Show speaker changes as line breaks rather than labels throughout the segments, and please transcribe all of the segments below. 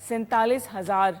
47,000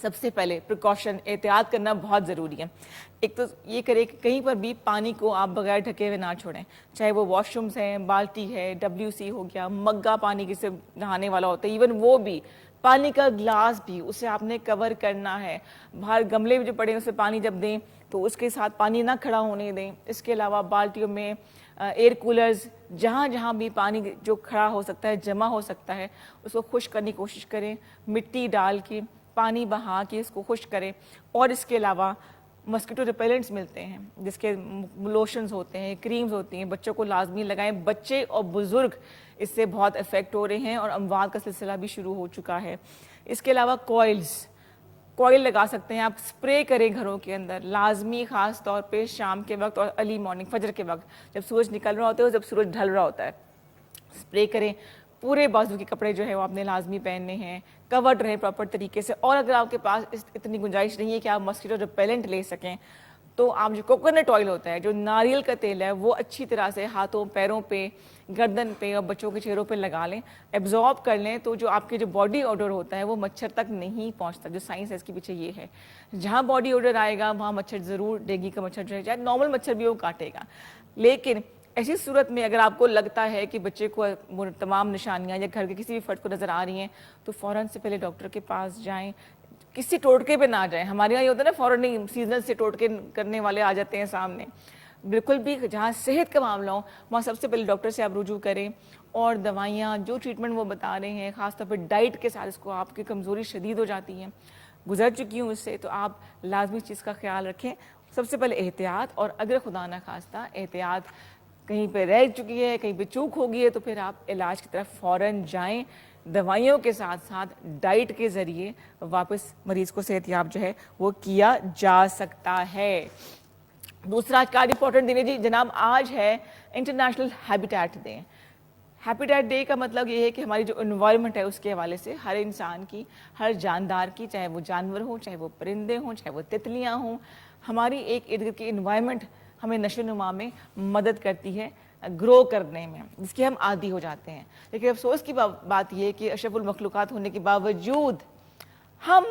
سب سے پہلے پریکاشن احتیاط کرنا بہت ضروری ہے. ایک تو یہ کرے کہ کہیں پر بھی پانی کو آپ بغیر ڈھکے ہوئے نہ چھوڑیں, چاہے وہ واش رومز ہیں, بالٹی ہے, WC ہو گیا, مگا پانی جس سے نہانے والا ہوتا ہے, ایون وہ بھی, پانی کا گلاس بھی اسے آپ نے کور کرنا ہے. باہر گملے جو پڑے ہیں اسے پانی جب دیں تو اس کے ساتھ پانی نہ کھڑا ہونے دیں. اس کے علاوہ بالٹیوں میں ایئر کولرز, جہاں جہاں بھی پانی جو کھڑا ہو سکتا ہے, جمع ہو سکتا ہے, اس کو خشک کرنے کی کوشش کریں, مٹی ڈال کے پانی بہا کے اس کو خشک کریں. اور اس کے علاوہ مسکیٹو ریپیلنٹس ملتے ہیں جس کے لوشنز ہوتے ہیں, کریمز ہوتی ہیں, بچوں کو لازمی لگائیں. بچے اور بزرگ اس سے بہت افیکٹ ہو رہے ہیں اور اموات کا سلسلہ بھی شروع ہو چکا ہے. اس کے علاوہ کوئل لگا سکتے ہیں آپ, اسپرے کریں گھروں کے اندر لازمی, خاص طور پہ شام کے وقت اور ارلی مارننگ فجر کے وقت جب سورج نکل رہا ہوتا ہے اور جب سورج ڈھل رہا ہوتا ہے, اسپرے کریں. پورے بازو کے کپڑے جو ہے وہ آپ نے لازمی پہننے ہیں, کورڈ رہیں پراپر طریقے سے. اور اگر آپ کے پاس اتنی گنجائش نہیں ہے کہ آپ مسکیٹو ریپیلنٹ لے سکیں تو آپ جو کوکونٹ آئل ہوتا ہے, جو ناریل کا تیل ہے, وہ اچھی طرح سے ہاتھوں, پیروں پہ, گردن پہ اور بچوں کے چہروں پہ لگا لیں, ایبزارب کر لیں. تو جو آپ کے جو باڈی اوڈر ہوتا ہے وہ مچھر تک نہیں پہنچتا. جو سائنس ہے اس کے پیچھے یہ ہے, جہاں باڈی اوڈر آئے گا وہاں مچھر ضرور, ڈینگی کا مچھر جو ہے, چاہے نارمل مچھر بھی وہ کاٹے گا. لیکن ایسی صورت میں اگر آپ کو لگتا ہے کہ بچے کو تمام نشانیاں یا گھر کے کسی بھی فرد کو نظر آ رہی ہیں تو فوراً سے پہلے ڈاکٹر کے پاس جائیں. کسی ٹوٹکے پہ نہ جائیں. ہمارے یہاں یہ ہوتا ہے نا, فوراً ہی سیزنل سے ٹوٹکے کرنے والے آ جاتے ہیں سامنے. بالکل بھی جہاں صحت کا معاملہ ہو وہاں سب سے پہلے ڈاکٹر سے آپ رجوع کریں. اور دوائیاں, جو ٹریٹمنٹ وہ بتا رہے ہیں, خاص طور پہ ڈائٹ کے ساتھ, اس کو آپ کی کمزوری شدید ہو جاتی ہے, گزر چکی ہوں اس سے, تو آپ لازمی اس چیز کا خیال رکھیں. سب سے پہلے احتیاط, اور اگر خدا نہ خواستہ احتیاط کہیں پہ رہ چکی ہے, کہیں پہ چوک ہوگی ہے, تو پھر آپ علاج کی طرف فوراً جائیں. دوائیوں کے ساتھ ساتھ ڈائٹ کے ذریعے واپس مریض کو صحت یاب جو ہے وہ کیا جا سکتا ہے. دوسرا کارڈ امپورٹنٹ دن ہے جی جناب, آج ہے international habitat day. Habitat day کا مطلب یہ ہے کہ ہماری جو انوائرمنٹ ہے اس کے حوالے سے ہر انسان کی, ہر جاندار کی, چاہے وہ جانور ہوں, چاہے وہ پرندے ہوں, چاہے وہ تتلیاں ہوں, ہماری ایک ارد گرد کی انوائرمنٹ ہمیں نشو و نما میں مدد کرتی ہے, گرو کرنے میں, جس کے ہم عادی ہو جاتے ہیں. لیکن افسوس کی بات یہ ہے کہ اشرف المخلوقات ہونے کے باوجود ہم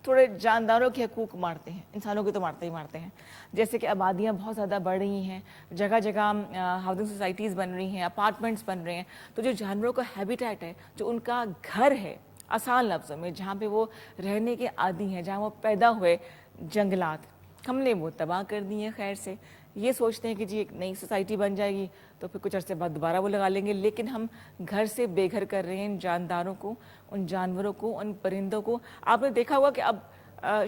تھوڑے جانداروں کے حقوق مارتے ہیں, انسانوں کے تو مارتے ہیں. جیسے کہ آبادیاں بہت زیادہ بڑھ رہی ہیں, جگہ جگہ ہاؤسنگ سوسائٹیز بن رہی ہیں, اپارٹمنٹس بن رہے ہیں, تو جو جانوروں کا ہیبیٹیٹ ہے, جو ان کا گھر ہے آسان لفظوں میں, جہاں پہ وہ رہنے کے عادی ہیں, جہاں وہ پیدا ہوئے, جنگلات, ہم نے وہ تباہ کر دی ہیں. خیر سے یہ سوچتے ہیں کہ جی ایک نئی سوسائٹی بن جائے گی تو پھر کچھ عرصے بعد دوبارہ وہ لگا لیں گے, لیکن ہم گھر سے بے گھر کر رہے ہیں ان جانداروں کو, ان جانوروں کو, ان پرندوں کو. آپ نے دیکھا ہوا کہ اب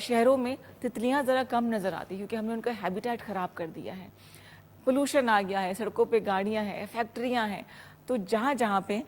شہروں میں تتلیاں ذرا کم نظر آتی کیونکہ ہم نے ان کا ہیبیٹیٹ خراب کر دیا ہے. پولوشن آ گیا ہے, سڑکوں پہ گاڑیاں ہیں, فیکٹریاں ہیں, تو جہاں جہاں پہ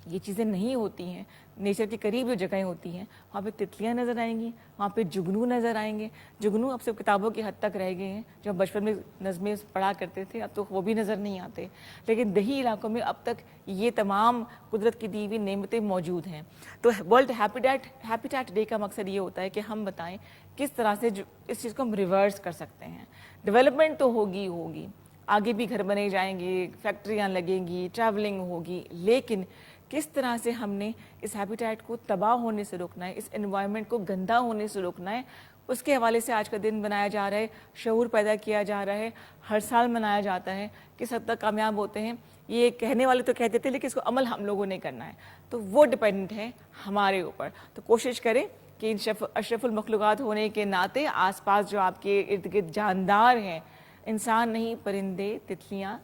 یہ چیزیں نہیں ہوتی ہیں, نیچر کے قریب جو جگہیں ہوتی ہیں, وہاں پہ تتلیاں نظر آئیں گی, وہاں پہ جگنو نظر آئیں گے. جگنو اب سب کتابوں کی حد تک رہ گئے ہیں, جو ہم بچپن میں نظمیں پڑھا کرتے تھے, اب تو وہ بھی نظر نہیں آتے. لیکن دیہی علاقوں میں اب تک یہ تمام قدرت کی دی ہوئی نعمتیں موجود ہیں. تو ورلڈ ہیبیٹیٹ ڈے کا مقصد یہ ہوتا ہے کہ ہم بتائیں کس طرح سے اس چیز کو ہم ریورس کر سکتے ہیں. ڈیولپمنٹ تو ہوگی, آگے بھی گھر بنے جائیں گے, فیکٹریاں لگیں گی, ٹریولنگ ہوگی, لیکن کس طرح سے ہم نے اس ہیبیٹیٹ کو تباہ ہونے سے روکنا ہے, اس انوائرمنٹ کو گندا ہونے سے روکنا ہے, اس کے حوالے سے آج کا دن بنایا جا رہا ہے, شعور پیدا کیا جا رہا ہے. ہر سال منایا جاتا ہے. کس حد تک کامیاب ہوتے ہیں یہ کہنے والے تو کہتے تھے, لیکن اس کو عمل ہم لوگوں نے کرنا ہے, تو وہ ڈیپینڈنٹ ہے ہمارے اوپر. تو کوشش کریں کہ اشرف المخلوقات ہونے کے ناطے آس پاس جو آپ کے ارد گرد جاندار ہیں, انسان نہیں, پرندے, تتلیاں,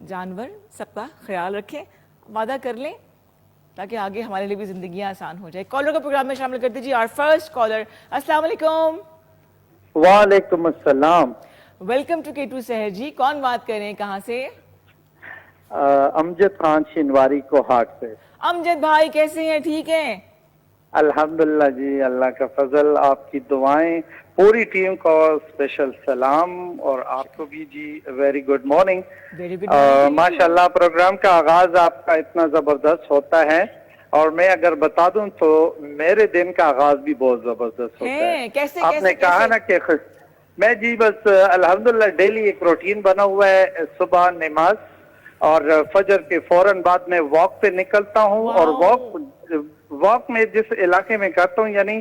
جانور, سب کا خیال رکھیں. وعدہ کر لیں تاکہ آگے ہمارے لیے بھی زندگیاں آسان ہو جائے. کالر کو پروگرام میں شامل کر دیجیے. اور فرسٹ کالر, السلام علیکم.
وعلیکم السلام.
ویلکم ٹو K2 سحر جی. کون بات کر رہے ہیں, کہاں سے؟
امجد خان شنواری کو ہاٹ سے.
امجد بھائی کیسے ہیں, ٹھیک ہیں؟
الحمدللہ جی, اللہ کا فضل, آپ کی دعائیں, پوری ٹیم کو اسپیشل سلام, اور آپ کو بھی جی very good morning.
Very good morning.
ماشاءاللہ پروگرام کا آغاز آپ کا اتنا زبردست ہوتا ہے, اور میں اگر بتا دوں تو میرے دن کا آغاز بھی بہت زبردست ہوتا ہے.
کیسے
آپ نے کہا نا کہ میں جی بس الحمدللہ ڈیلی ایک روٹین بنا ہوا ہے. صبح نماز اور فجر کے فوراً بعد میں واک پہ نکلتا ہوں, اور واک میں جس علاقے میں کرتا ہوں, یعنی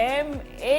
MA।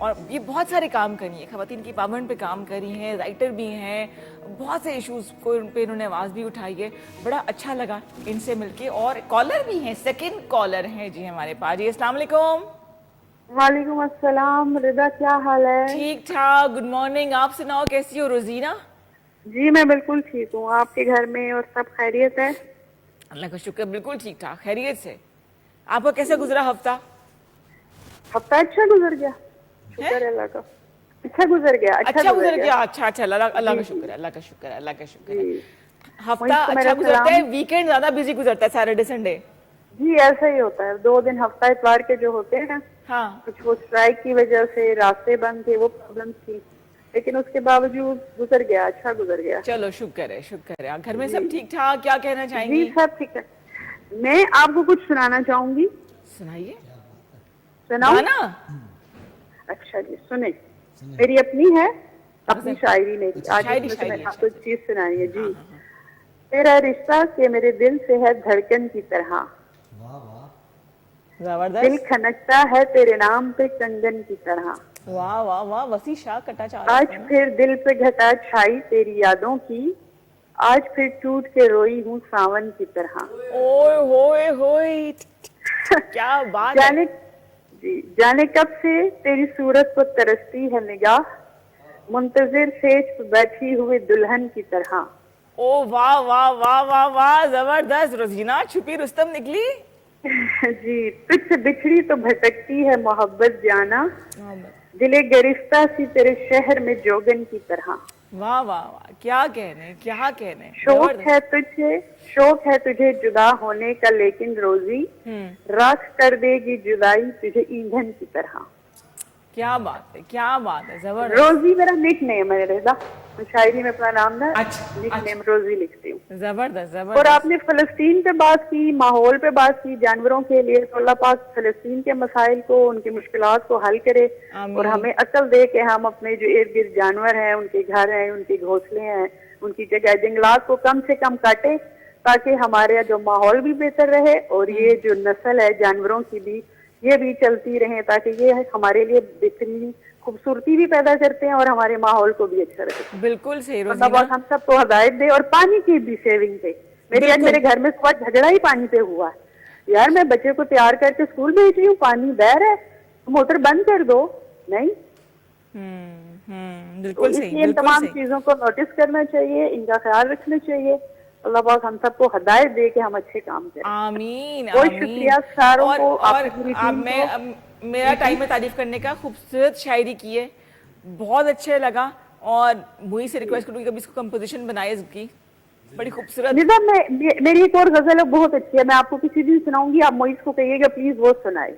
اور یہ بہت سارے کام کری ہیں, خواتین کی پاورمنٹ پہ کام کری ہیں, رائٹر بھی ہیں, بہت سے ایشوز کو پہ انہوں نے آواز بھی اٹھائی ہے. بڑا اچھا لگا ان سے مل کے. اور کالر بھی ہیں, سیکنڈ کالر ہیں جی ہمارے پاس. جی السلام علیکم.
وعلیکم السلام. رضا کیا حال ہے؟
ٹھیک ٹھاک, گڈ مارننگ. آپ سناؤ کیسی ہو روزینہ؟
جی میں بالکل ٹھیک ہوں. آپ کے گھر میں اور سب خیریت ہے؟
اللہ کا شکر, بالکل ٹھیک ٹھاک, خیریت سے. آپ کا کیسا گزرا ہفتہ؟
ہفتہ اچھا گزر گیا, شکر ہے اللہ کا. اچھا گزر گیا.
اچھا گزر گیا. اچھا اچھا, اللہ کا شکر ہے, اللہ کا شکر ہے, اللہ کا شکر ہے. ہفتہ اچھا گزرتا ہے, ویکینڈ زیادہ بزی گزرتا ہے, سیٹرڈے سنڈے.
جی ایسا ہی ہوتا ہے. 2 دن ہفتہ اتوار کے جو ہوتے ہیں نا,
ہاں
کچھ وہ اسٹرائک کی وجہ سے راستے بند تھے, وہ پرابلم تھی, لیکن اس کے باوجود گزر گیا, اچھا گزر گیا.
چلو شکر ہے, شکر ہے. گھر میں سب ٹھیک ٹھاک؟ کیا کہنا چاہیں
جی
گی؟
سب ٹھیک ہے. میں آپ کو کچھ سنانا چاہوں گی.
سنائیے.
سناؤں؟
گانا؟
اچھا جی سنیں. میری اپنی ہے, اپنی شاعری میری. آج میں نے آپ کو ایک چیز سنائی ہے. جی تیرا رشتہ کہ میرے دل سے ہے دھڑکن کی طرح, دل
زبردست.
کھنکتا ہے تیرے نام پہ کنگن کی طرح.
واہ واہ واہ, وسیع شاہ کٹا چاہ رہا
آج پھر دل پہ گھٹا چھائی تیری یادوں کی, آج پھر ٹوٹ کے روئی ہوں ساون کی طرح.
اوئے ہوئے ہوئے, کیا بات ہے.
جانے جی جانے کب سے تیری صورت کو ترستی ہے نگاہ, منتظر سیج پہ بیٹھی ہوئی دلہن کی طرح.
او واہ واہ واہ واہ واہ, زبردست. روزینہ چھپی رستم نکلی.
جی تجھ سے بچھڑی تو بھٹکتی ہے محبت جانا, دلے گرفتہ سی تیرے شہر میں جوگن کی طرح.
واہ واہ واہ, کیا کہنے, کیا کہنے.
شوق ہے تجھے جدا ہونے کا, لیکن روزی راکھ کر دے گی جدائی تجھے ایندھن کی طرح.
کیا بات ہے, کیا بات ہے, زبردست.
روزی میرا نک نیم ہے رضا, شاعری میں اپنا نام نا نک نیم روزی لکھتی ہوں.
زبردست
اور
زبردست.
آپ نے فلسطین پہ بات کی, ماحول پہ بات کی, جانوروں کے لیے, تو اللہ پاک فلسطین کے مسائل کو, ان کی مشکلات کو حل کرے, اور ہمیں عقل دے کہ ہم اپنے جو ارد گرد جانور ہیں, ان کے گھر ہیں, ان کے گھونسلے ہیں, ان کی جگہ جنگلات کو کم سے کم کاٹے, تاکہ ہمارے جو ماحول بھی بہتر رہے, اور یہ جو نسل ہے جانوروں کی بھی, یہ بھی چلتی رہے, تاکہ یہ ہمارے لیے بہترین خوبصورتی بھی پیدا کرتے ہیں اور ہمارے ماحول کو بھی اچھا رکھتے ہیں.
بالکل صحیح
اللہ
روزینہ.
پاک ہم سب کو ہدایت دے. اور پانی کی بھی سیونگ پہ, میرے گھر میں صبح جھگڑا ہی پانی پہ ہوا ہے. یار میں بچے کو تیار کر کے اسکول بھیج رہی ہوں, پانی بہ رہا ہے, موٹر بند کر دو. نہیں,
بالکل
اس
صحیح,
لیے ان
بالکل
تمام
صحیح.
چیزوں کو نوٹس کرنا چاہیے, ان کا خیال رکھنا چاہیے. اللہ پاک ہم سب کو ہدایت دے کہ ہم اچھے کام کریں.
آمین
بہت
آمین.
شکریہ ساروں
اور
کو, آپ
اور
کی پوری
اب
ٹیم
میں
کو.
میرا ٹائم ہے تعریف کرنے کا. خوبصورت شاعری کی ہے, بہت اچھے لگا. اور وہی سے ریکویسٹ کروں گی کبھی اس کو کمپوزیشن بنائے اس کی, بڑی خوبصورت.
نظام میری ایک اور غزل ہے بہت اچھی ہے, میں آپ کو کسی دن سناؤں گی, آپ موئز کو کہیے گا پلیز وہ سنائے.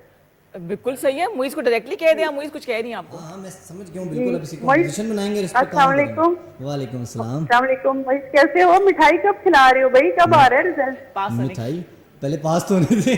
بالکل صحیح ہے, موئز کو ڈائریکٹلی کہہ دیں. موئز کچھ کہہ رہی ہیں آپ کو.
ہاں میں سمجھ گیا ہوں بالکل. اب اسی کمپوزیشن بنائیں گے, اس پہ
السلام
کام کریں گے.
علیکم.
وعلیکم السلام.
السلام علیکم. موئز کیسے ہو؟ مٹھائی کب کھلا رہے ہو بھائی, کب آ رہا ہے رزلٹ؟
پاس ہونے کی.
مٹھائی پہلے پاس تو ہونے دے,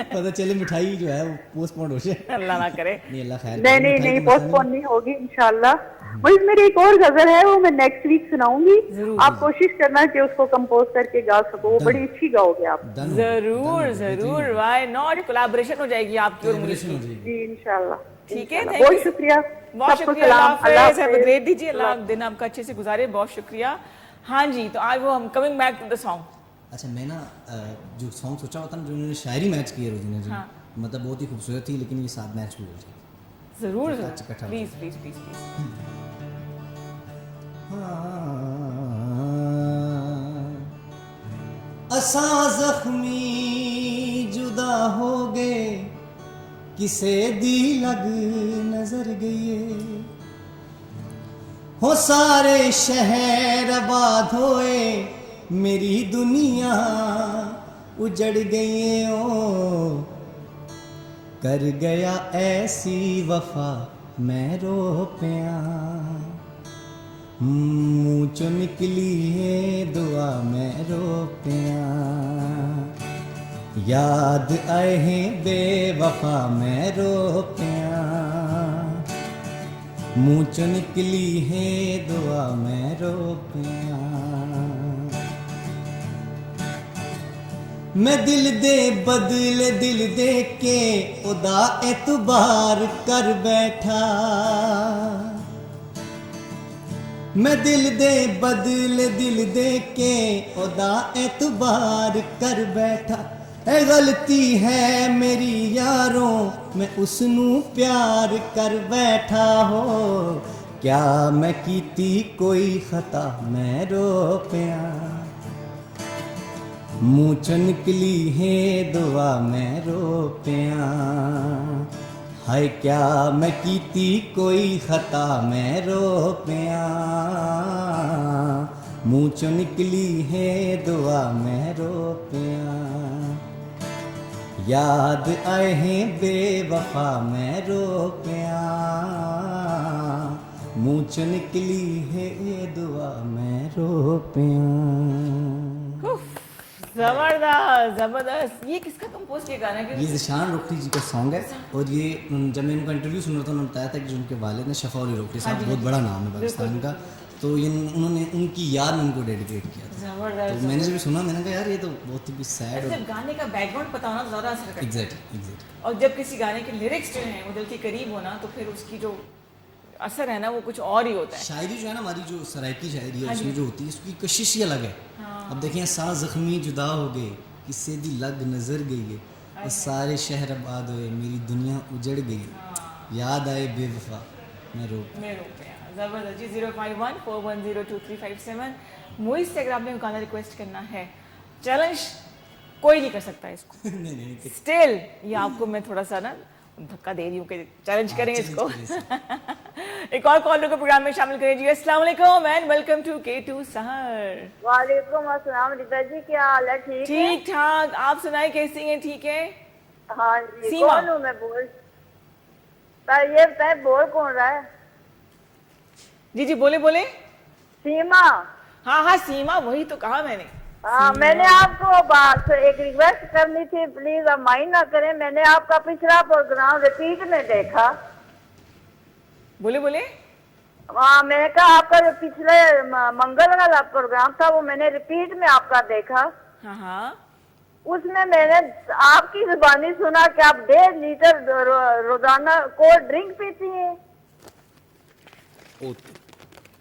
پتہ چلے مٹھائی جو ہے وہ پوسٹ پون ہو جائے.
اللہ نہ کرے.
نہیں اللہ خیر.
نہیں پوسٹ پون نہیں ہوگی انشاءاللہ. موئز میری ایک اور غزل ہے, وہ میں نیکسٹ ویک سناؤں گی. آپ کوشش کرنا کہ اس کو کمپوز کر کے گا سکو, وہ بڑی اچھی گاؤ گے آپ.
ضرور ضرور, وائی ناٹ. کولیبریشن ہو جائے گی آپ کی اور موئز کی.
جی انشاءاللہ.
ٹھیک ہے,
بہت شکریہ.
بہت شکریہ. اللہ حافظ. Have a great day. اللہ دن آپ کا اچھے سے گزارے. بہت شکریہ. ہاں جی, تو آج وہ ہم coming back to the song.
اچھا میں نا جو سانگ سوچا ہوتا نا, جو انہوں نے شاعری میچ کی ہے روزینہ جی, مطلب بہت ہی خوبصورت تھی, لیکن یہ ساتھ میچ بھی ہو جائے.
ضرور پلیز پلیز پلیز پلیز.
اساں زخمی جدا ہو گئے, کسے دی لگ نظر گئے, ہو سارے شہر آباد ہوئے, میری دنیا اجڑ گئی. او کر گیا ایسی وفا میں رو پیا, منہ چو نکلی ہے دعا میں رو پیا, یاد آئے ہیں بے وفا میں رو پیا, منہ چو نکلی ہے دعا میں رو پیا. میں دل دے بدلے دل دے کے ادا اعتبار کر بیٹھا میں دل دے بدلے دل دے کے ادا اعتبار کر بیٹھا اے غلطی ہے میری یاروں میں اس نو پیار کر بیٹھا ہو کیا میں کیتی کوئی خطا میں رو پیا منہ چ نکلی ہے دعا میں رو پیا ہائے کیا میں کیتی کوئی خطا میں رو پیا منہ چ نکلی ہے دعا میں رو پیا یاد آئے ہیں بے وفا میں رو پیا منہ چ نکلی ہے دعا میں رو پیا
زبردست زبردست. یہ کس کا کمپوز کیا گانا ہے؟
یہ ذیشان روکھٹی جی کا سانگ ہے اور یہ جب میں ان کا انٹرویو سن رہا تھا انہوں نے بتایا تھا کہ جو ان کے والد ہیں شفا علی روکھٹی صاحب بہت بڑا نام ہے پاکستان کا تو انہوں نے ان کی یاد میں ان کو ڈیڈیکیٹ کیا تھا
زبردست.
تو میں نے جب سنا میں نے کہا یار یہ تو بہت ہی سیڈ
جب گانے کا بیک گراؤنڈ پتا ہونا زیادہ اثر کرتا ہے.
ایگزیکٹلی
اور جب کسی گانے کے لیرکس جو ہیں وہ دل کے قریب ہونا تو پھر اس کی جو اثر ہے نا وہ کچھ اور ہی ہوتا ہے.
شاعری جو ہے نا ہماری جو سرائکی شاعری ہے اس میں جو ہوتی ہے اس کی کشش ہی الگ ہے. اب دیکھیں ساز زخمی جدا ہو گئے کسے دی لگ نظر گئی ہے وہ سارے شہر آباد ہوئے میری دنیا اجڑ گئی یاد آئے بے وفا میں رو
پیا. زبردست جی. 05141023357 موئز سے اگر آپ نے گانا ریکویسٹ کرنا ہے چیلنج کوئی نہیں کر سکتا اس کو. اسٹل یہ آپ کو میں تھوڑا سا نا دھکا دے رہی ہوں کہ چیلنج کریں اس کو. ایک اور کالر کو پروگرام میں شامل کریں جی. السلام علیکم اینڈ ویلکم ٹو K2 سحر.
وعلیکم السلام رضا جی, کیا حال ہے؟ ٹھیک ہے
ٹھیک ٹھاک. آپ سنائیں کیسی ہیں؟ ٹھیک ہے.
ہاں جی.
سیما.
کون ہوں میں بول یہ بتائیں بول کون رہا ہے؟
جی جی بولے بولے.
سیما.
ہاں ہاں سیما وہی تو کہا میں نے.
ہاں میں نے آپ کو بات ایک ریکویسٹ کرنی تھی, پلیز آپ مائنڈ نہ کریں. میں نے آپ کا پچھلا پروگرام ریپیٹ میں دیکھا.
بولے بولے.
ہاں میں نے کہا آپ کا جو پچھلے منگل والا پروگرام تھا وہ میں نے ریپیٹ میں آپ کا دیکھا.
ہاں ہاں
اس میں نے آپ کی زبانی سنا کہ آپ 1.5 لیٹر روزانہ کولڈ ڈرنک پیتی ہیں.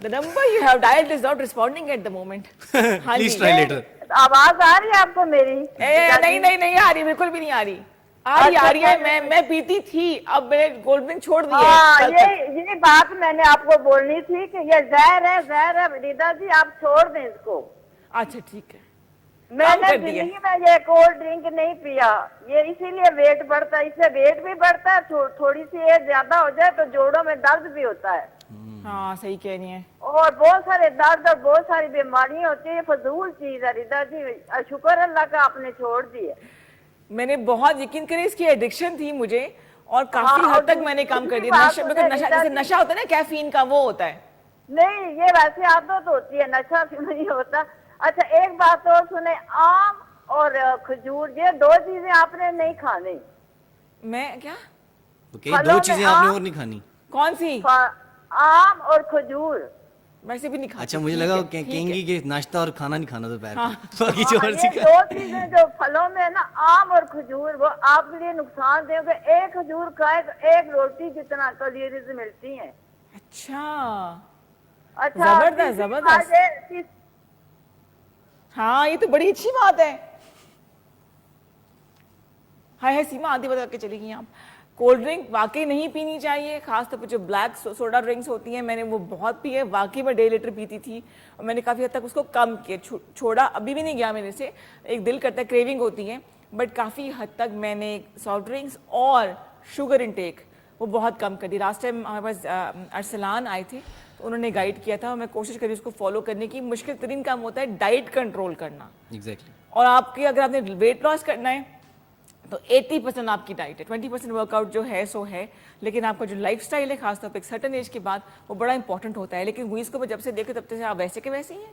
The number you have dialed is not responding at the moment. ہاں
پلیز
جی.
Try later.
آواز آ رہی ہے آپ کو میری؟
نہیں نہیں نہیں آ رہی, بالکل بھی نہیں آ رہی. آ رہی ہے. میں پیتی تھی, اب میں نے کولڈ ڈرنک چھوڑ دی ہے.
ہاں یہ بات میں نے آپ کو بولنی تھی کہ یہ زہر ہے ریدا جی, آپ چھوڑ دیں اس کو.
اچھا ٹھیک ہے.
میں نے زندگی میں یہ کولڈ ڈرنک نہیں پیا, یہ اسی لیے ویٹ بڑھتا ہے, اس سے ویٹ بھی بڑھتا ہے, تھوڑی سی ایج زیادہ ہو جائے تو جوڑوں میں درد بھی ہوتا ہے.
ہاں صحیح کہہ رہی ہیں.
اور بہت سارے درد اور بہت ساری بیماریاں ہوتی ہیں, یہ فضول چیز ہے رضا جی. شکر اللہ کا آپ نے چھوڑ دی ہے.
میں نے بہت یقین کرے اس کی ایڈکشن تھی مجھے اور کافی حد تک میں نے کام کر دیا. نشہ ہوتا ہے نا کیفین کا, وہ ہوتا ہے.
نہیں یہ ویسے عادت ہوتی ہے, نشہ نہیں ہوتا. اچھا ایک بات اور سنیں, آم اور کھجور یہ 2 چیزیں آپ نے نہیں کھانی.
میں کیا
2 چیزیں آپ نے اور نہیں کھانی؟
کون سی؟
آم اور کھجور.
ویسے بھی نہیں کھاتی.
اچھا مجھے لگا کہیں گی کہ ناشتہ اور کھانا نہیں کھانا دوپہر کو.
یہ 2 چیزیں جو پھلوں میں نا آم اور کھجور, وہ آپ کے لیے نقصان دیں گے. 1 کھجور کھائے تو 1 روٹی جتنا کیلوریز ملتی ہیں.
اچھا
زبردست
زبردست. ہاں یہ تو بڑی اچھی بات ہے. ہائے سیما آدھی بتا کے چلی گئی آپ. کولڈ ڈرنک واقعی نہیں پینی چاہیے, خاص طور پہ جو بلیک سوڈا ڈرنکس ہوتی ہیں میں نے وہ بہت پی ہے. واقعی میں 1.5 لیٹر پیتی تھی اور میں نے کافی حد تک اس کو کم کیا, چھوڑا ابھی بھی نہیں گیا میرے سے. ایک دل کرتا ہے, کریونگ ہوتی ہے, بٹ کافی حد تک میں نے سافٹ ڈرنکس اور شوگر انٹیک وہ بہت کم کر دی. لاسٹ ٹائم ہمارے پاس ارسلان آئے تھے تو انہوں نے گائیڈ کیا تھا, میں کوشش کری اس کو فالو کرنے کی. مشکل ترین کام ہوتا ہے ڈائٹ کنٹرول کرنا.
ایگزیکٹلی.
اور آپ کی اگر آپ نے ویٹ لاس کرنا ہے تو 80% آپ کی ڈائٹ ہے, 20% ورک آؤٹ جو ہے سو ہے, لیکن آپ کا جو لائف سٹائل ہے خاص طور پہ ایک سرٹن ایج کے بعد وہ بڑا امپورٹنٹ ہوتا ہے. لیکن ہوئی اس کو جب سے دیکھے تب سے آپ ویسے کے ویسے ہی ہیں.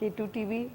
K2 TV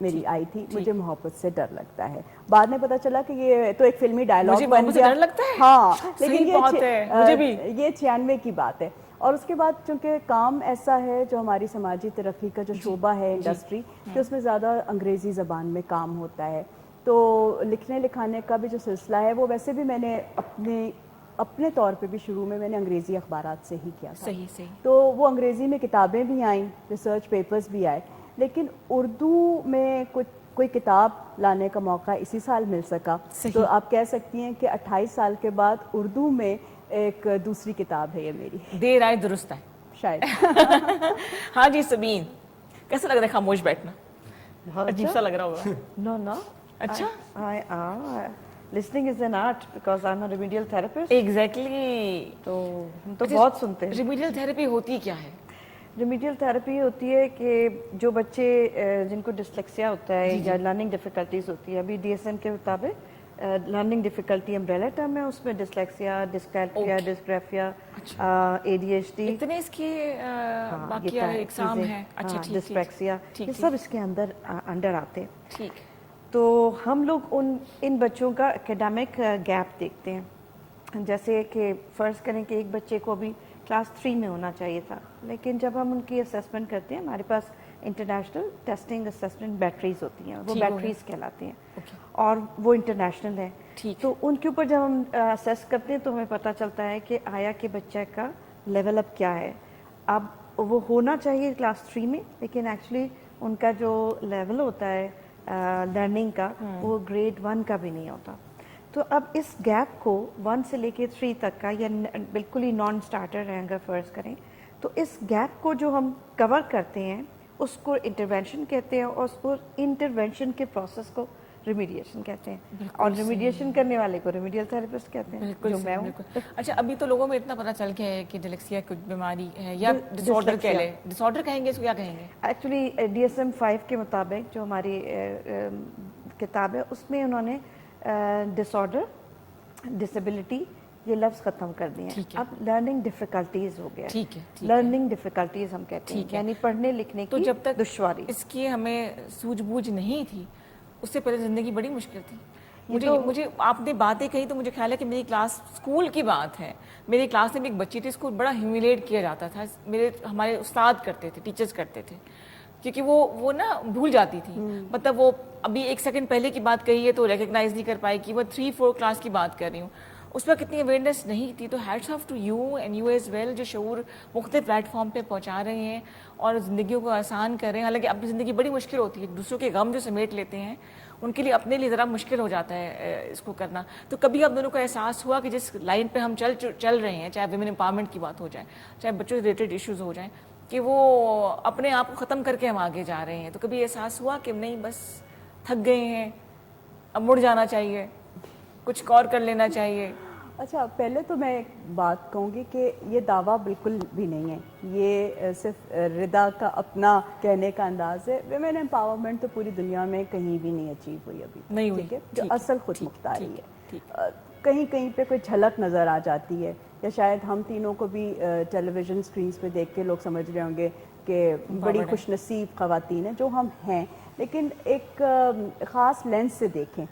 میری آئی تھی مجھے محبت سے ڈر لگتا ہے. بعد میں پتا چلا کہ یہ تو ایک فلمی ڈائلاگ
مجھے
بن
محبت سے
گیا.
ڈر لگتا ہے؟
ہاں
صحیح
لیکن
بات ہے، مجھے بھی.
یہ 96 کی بات ہے. اور اس کے بعد چونکہ کام ایسا ہے جو ہماری سماجی ترقی کا جو شعبہ ہے انڈسٹری کہ اس میں زیادہ انگریزی زبان میں کام ہوتا ہے, تو لکھنے لکھانے کا بھی جو سلسلہ ہے وہ ویسے بھی میں نے اپنے طور پہ بھی شروع میں نے انگریزی اخبارات سے ہی کیا تھا.
صحیح.
تو وہ انگریزی میں کتابیں بھی آئیں, ریسرچ پیپرز بھی آئے, لیکن اردو میں کوئی کتاب لانے کا موقع اسی سال مل سکا. تو آپ کہہ سکتی ہیں کہ 28 سال کے بعد اردو میں ایک دوسری کتاب ہے یہ میری.
دیر آئے درست آئے
شاید.
ہاں جی سبین, کیسا لگ رہا ہے خاموش بیٹھنا؟ عجیب سا لگ رہا ہوگا.
No.
اچھا.
Listening is an art because I'm a remedial therapist.
Exactly.
تو ہم تو بہت سنتے ہیں.
ریمیڈیل تھراپی ہوتی کیا ہے؟
ریمیڈیل تھراپی ہوتی ہے کہ جو بچے جن کو ڈسلیکسیا ہوتا ہے یا لرننگ ڈیفیکلٹیز ہوتی ہے, ابھی DSM کے مطابق لرننگ ڈیفیکلٹی امبریلا ٹرم ہے, اس میں ڈسلیکسیا, ڈسکیلکیا, ڈسگرافیا, ADHD,
اتنے اس کے باقی اقسام ہیں. اچھا ٹھیک.
ڈسپیکسیا, یہ سب اس کے انڈر آتے ہیں.
ٹھیک.
تو ہم لوگ ان بچوں کا اکیڈمک گیپ دیکھتے ہیں. جیسے کہ فرض کریں کہ ایک بچے کو ابھی کلاس 3 میں ہونا چاہیے تھا, لیکن جب ہم ان کی اسیسمنٹ کرتے ہیں, ہمارے پاس انٹرنیشنل ٹیسٹنگ اسیسمنٹ بیٹریز ہوتی ہیں, وہ بیٹریز کہلاتی ہیں, اور وہ انٹرنیشنل ہیں. تو ان کے اوپر جب ہم اسیس کرتے ہیں تو ہمیں پتہ چلتا ہے کہ آیا کہ بچہ کا لیول اپ کیا ہے. اب وہ ہونا چاہیے کلاس 3 میں, لیکن ایکچولی ان کا جو لیول ہوتا ہے لرننگ کا وہ گریڈ 1 کا بھی نہیں ہوتا. تو اب اس گیپ کو 1 سے لے کے 3 تک کا, یا بالکل ہی نان اسٹارٹر ہے اگر فرض کریں, تو اس گیپ کو جو ہم کور کرتے ہیں اس کو انٹرونشن کہتے ہیں, اور اس کو انٹرونشن کے پروسیس کو ریمیڈیشن کہتے ہیں, اور ریمیڈیشن کرنے والے کو ریمیڈیل تھراپسٹ کہتے ہیں, جو میں ہوں.
اچھا, ابھی تو لوگوں میں اتنا پتہ چل گیا ہے کہ ڈسلیکسیا کچھ بیماری ہے یا ڈس آرڈر کہہ لیں, ڈس آرڈر کہیں گے اس کو کیا کہیں گے؟
ایکچولی DSM 5 کے مطابق جو ہماری کتاب ہے اس میں انہوں نے ڈس آرڈر, ڈسیبلٹی یہ لفظ ختم کر دیے ہیں. اب لرننگ ڈیفیکلٹیز ہو گیا. لرننگ ڈیفیکلٹیز ہم کہتے ہیں, یعنی پڑھنے لکھنے کی
جب تک
دشواری.
اس کی ہمیں سوجھ بوجھ نہیں تھی, اس سے پہلے زندگی بڑی مشکل تھی. مجھے آپ نے باتیں کہی تو مجھے خیال ہے کہ میری کلاس اسکول کی بات ہے, میری کلاس میں بھی ایک بچی تھی, اس کو بڑا ہیومیلیٹ کیا جاتا تھا. ہمارے استاد کرتے تھے, ٹیچرز کرتے تھے, کیونکہ وہ نا بھول جاتی تھی. مطلب وہ ابھی 1 سیکنڈ پہلے کی بات کہی ہے تو ریکگنائز نہیں کر پائے کہ وہ 3-4 کلاس کی بات کر رہی ہوں. اس پر کتنی اویئرنیس نہیں تھی. تو hats off to you and you as well, جو شعور مختلف پلیٹ فارم پہ پہنچا رہے ہیں اور زندگیوں کو آسان کر رہے ہیں. حالانکہ اپنی زندگی بڑی مشکل ہوتی ہے, دوسروں کے غم جو سمیٹ لیتے ہیں ان کے لیے اپنے لیے ذرا مشکل ہو جاتا ہے اس کو کرنا. تو کبھی آپ دونوں کو احساس ہوا کہ جس لائن پہ ہم چل رہے ہیں, چاہے ویمن امپاورمنٹ کی بات ہو جائے, چاہے بچوں سے ریلیٹڈ ایشوز ہو جائیں, کہ وہ اپنے آپ کو ختم کر کے ہم آگے جا رہے ہیں, تو کبھی احساس ہوا کہ نہیں بس تھک گئے ہیں, اب مڑ جانا چاہیے, کچھ اور کر لینا چاہیے؟
اچھا, پہلے تو میں ایک بات کہوں گی کہ یہ دعویٰ بالکل بھی نہیں ہے, یہ صرف ردا کا اپنا کہنے کا انداز ہے. ویمن امپاورمنٹ تو پوری دنیا میں کہیں بھی نہیں اچیو ہوئی ابھی,
نہیں ہوئی,
ٹھیک ہے, جو اصل خود مختاری ہے. کہیں کہیں پہ کوئی جھلک نظر آ جاتی ہے, یا شاید ہم تینوں کو بھی ٹیلی ویژن اسکرینس پہ دیکھ کے لوگ سمجھ رہے ہوں گے کہ بڑی خوش نصیب خواتین ہیں, جو ہم ہیں, لیکن ایک خاص لینس سے دیکھیں.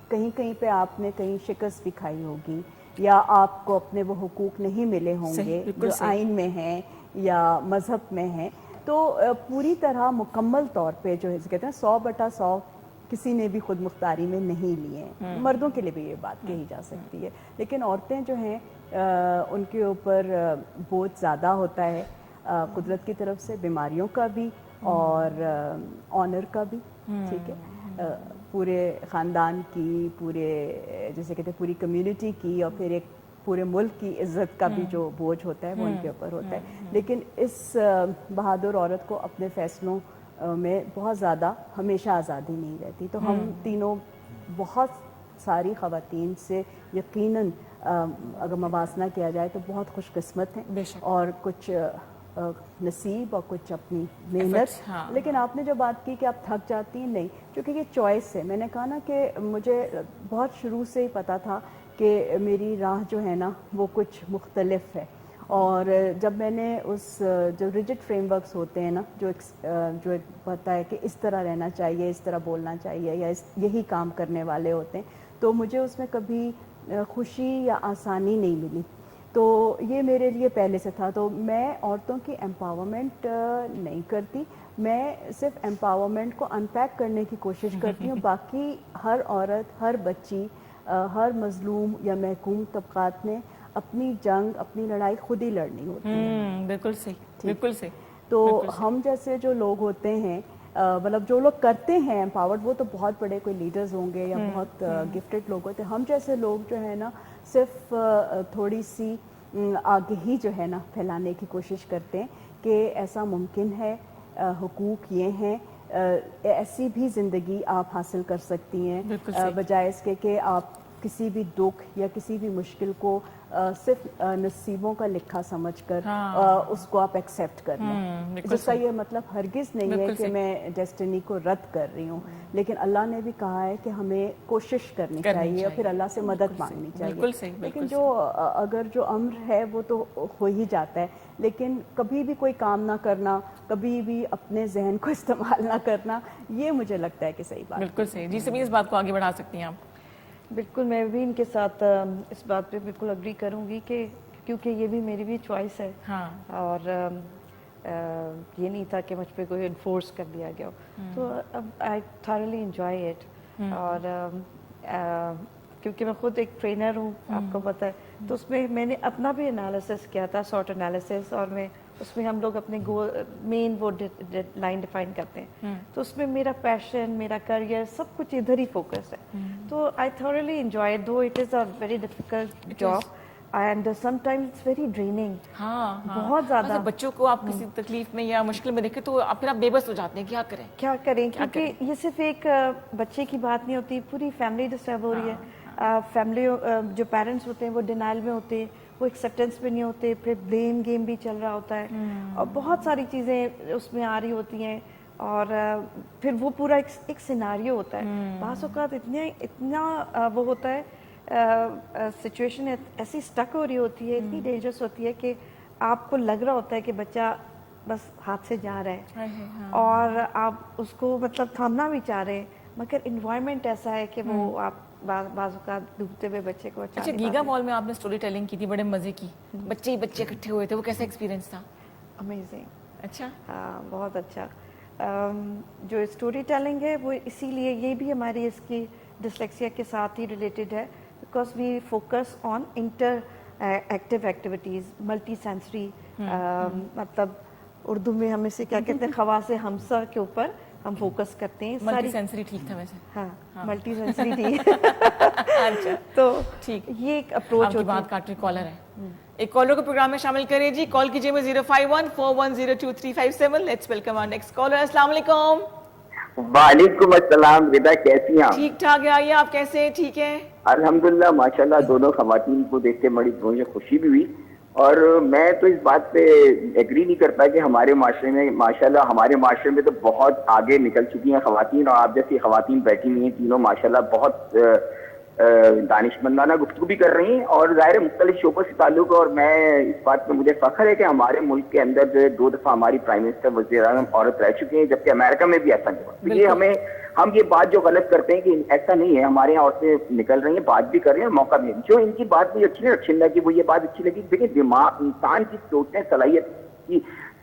کہیں کہیں پہ آپ نے کہیں شکست بھی کھائی ہوگی, یا آپ کو اپنے وہ حقوق نہیں ملے ہوں گے جو آئین میں ہیں یا مذہب میں ہیں. تو پوری طرح مکمل طور پہ جو کہتے ہیں 100/100 کسی نے بھی خود مختاری میں نہیں لیے ہیں. مردوں کے لیے بھی یہ بات کہی جا سکتی ہے, لیکن عورتیں جو ہیں ان کے اوپر بوجھ زیادہ ہوتا ہے قدرت کی طرف سے, بیماریوں کا بھی اور آنر کا بھی. ٹھیک ہے, پورے خاندان کی, پورے جیسے کہتے ہیں پوری کمیونٹی کی, اور پھر ایک پورے ملک کی عزت کا بھی جو بوجھ ہوتا ہے وہ ان کے اوپر ہوتا ہے. لیکن اس بہادر عورت کو اپنے فیصلوں میں بہت زیادہ ہمیشہ آزادی نہیں رہتی. تو ہم تینوں بہت ساری خواتین سے یقیناً اگر موازنہ کیا جائے تو بہت خوش قسمت ہیں, اور کچھ نصیب اور کچھ اپنی محنت. لیکن آپ نے جو بات کی کہ آپ تھک جاتی ہیں, نہیں, کیونکہ یہ چوائس ہے. میں نے کہا نا کہ مجھے بہت شروع سے ہی پتا تھا کہ میری راہ جو ہے نا وہ کچھ مختلف ہے, اور جب میں نے اس جو ریجڈ فریم ورکس ہوتے ہیں نا جو پتہ ہے کہ اس طرح رہنا چاہیے، اس طرح بولنا چاہیے یا یہی کام کرنے والے ہوتے ہیں، تو مجھے اس میں کبھی خوشی یا آسانی نہیں ملی. تو یہ میرے لیے پہلے سے تھا. تو میں عورتوں کی امپاورمنٹ نہیں کرتی، میں صرف امپاورمنٹ کو انپیک کرنے کی کوشش کرتی ہوں. باقی ہر عورت، ہر بچی، ہر مظلوم یا محکوم طبقات نے اپنی جنگ، اپنی لڑائی خود ہی لڑنی ہوتی ہے.
بالکل صحیح، بالکل صحیح.
تو ہم جیسے جو لوگ ہوتے ہیں، مطلب جو لوگ کرتے ہیں امپاورڈ، وہ تو بہت بڑے کوئی لیڈرز ہوں گے یا بہت گفٹڈ لوگ ہوتے ہیں. ہم جیسے لوگ جو ہے نا صرف تھوڑی سی آگہی جو ہے نا پھیلانے کی کوشش کرتے ہیں کہ ایسا ممکن ہے، حقوق یہ ہیں، ایسی بھی زندگی آپ حاصل کر سکتی ہیں، بجائے اس کے کہ آپ کسی بھی دکھ یا کسی بھی مشکل کو صرف نصیبوں کا لکھا سمجھ کر اس کو آپ ایکسیپٹ کر لیں. جس کا یہ مطلب ہرگز نہیں ہے کہ میں ڈیسٹنی کو رد کر رہی ہوں، لیکن اللہ نے بھی کہا ہے کہ ہمیں کوشش کرنی چاہیے اور پھر اللہ سے مدد مانگنی چاہیے. لیکن جو اگر جو امر ہے وہ تو ہو ہی جاتا ہے، لیکن کبھی بھی کوئی کام نہ کرنا، کبھی بھی اپنے ذہن کو استعمال نہ کرنا، یہ مجھے لگتا ہے کہ صحیح بات.
بالکل صحیح. جی سمیع، اس بات کو آگے بڑھا سکتی ہیں آپ.
بالکل، میں بھی ان کے ساتھ اس بات پہ بالکل اگری کروں گی کہ کیونکہ یہ بھی میری بھی چوائس ہے، اور یہ نہیں تھا کہ مجھ پہ کوئی انفورس کر دیا گیا ہو. تو اب آئی تھارلی انجوائے اٹ. اور کیونکہ میں خود ایک ٹرینر ہوں، آپ کو پتہ ہے، تو اس میں میں نے اپنا بھی انالیسس کیا تھا، سارٹ انالیسس، اور میں اس میں ہم لوگ اپنے گول مین وہ لائن ڈیفائن کرتے ہیں. تو اس میں میرا پیشن، میرا کریئر، سب کچھ ادھر ہی فوکس ہے. تو I thoroughly enjoy, though it is a very difficult job and sometimes it's very draining. بہت زیادہ.
بچوں کو آپ کسی تکلیف میں یا مشکل میں دیکھیں تو پھر آپ بے بس ہو جاتے ہیں، کیا کریں.
کیونکہ یہ صرف ایک بچے کی بات نہیں ہوتی، پوری فیملی ڈسٹرب ہو رہی ہے. فیملی جو پیرنٹس ہوتے ہیں وہ ڈینائل میں ہوتے ہیں، وہ ایکسیپٹنس پہ نہیں ہوتے، پھر بلیم گیم بھی چل رہا ہوتا ہے، اور بہت ساری چیزیں اس میں آ رہی ہوتی ہیں. اور پھر وہ پورا ایک سیناریو ہوتا ہے. بعض اوقات اتنا وہ ہوتا ہے، سچویشن ایسی سٹک ہو رہی ہوتی ہے، اتنی ڈینجرس ہوتی ہے کہ آپ کو لگ رہا ہوتا ہے کہ بچہ بس ہاتھ سے جا رہا ہے، اور آپ اس کو مطلب تھامنا بھی چاہ رہے ہیں، مگر انوائرمنٹ ایسا ہے کہ وہ آپ بعض اوقات ڈوبتے ہوئے بچے کو.
اچھا، گیگا مال میں آپ نے اسٹوری ٹیلنگ کی تھی، بڑے مزے کی، بچے ہی بچے اکٹھے ہوئے تھے، وہ کیسا ایکسپیرینس تھا؟
امیزنگ.
اچھا،
ہاں، بہت اچھا. جو اسٹوری ٹیلنگ ہے وہ اسی لیے، یہ بھی ہماری اس کی ڈسلیکسیا کے ساتھ ہی ریلیٹڈ ہے، because we focus on interactive activities, multi sensory. مطلب اردو میں ہم اسے کیا کہتے ہیں، خواص ہمسا کے اوپر ہم فوکس کرتے ہیں.
ملٹی سینسری ٹھیک تھا ویسے.
ہاں، ملٹی سینسری ٹھیک.
اچھا،
تو
ٹھیک.
یہ ایک اپروچ ہوتی ہے.
بات کاٹ رہی کالر ہے، ایک کالر کو پروگرام میں شامل کریں جی. کال کیجیے میں 05141022357. Let's welcome our next caller. السلام علیکم.
وعلیکم السلام. رضا کیسی ہیں آپ؟
ٹھیک ٹھاک ہے. آئیے، آپ کیسے ہیں؟ ٹھیک ہے
الحمدللہ، ماشاءاللہ. دونوں خواتین کو دیکھ کے بڑی مجھے خوشی بھی ہوئی، اور میں تو اس بات پہ ایگری نہیں کرتا کہ ہمارے معاشرے میں، ماشاءاللہ ہمارے معاشرے میں تو بہت آگے نکل چکی ہیں خواتین، اور آپ جیسی خواتین بیٹھی ہوئی ہیں تینوں، ماشاءاللہ بہت دانشمندانہ گفتگو بھی کر رہی ہیں، اور ظاہر مختلف شعبوں سے تعلق. اور میں اس بات پہ مجھے فخر ہے کہ ہمارے ملک کے اندر جو ہے 2 دفعہ ہماری پرائم منسٹر، وزیر اعظم عورت رہ چکی ہیں، جبکہ امریکہ میں بھی ایسا نہیں ہوا. تو یہ ہم یہ بات جو غلط کرتے ہیں کہ ایسا نہیں ہے، ہمارے یہاں عورتیں نکل رہی ہیں، بات بھی کر رہی ہیں، موقع بھی. جو ان کی بات مجھے اچھی نہیں رکھنے لگی، وہ یہ بات اچھی لگی. دیکھیں، دماغ انسان کی سوچنے صلاحیت کی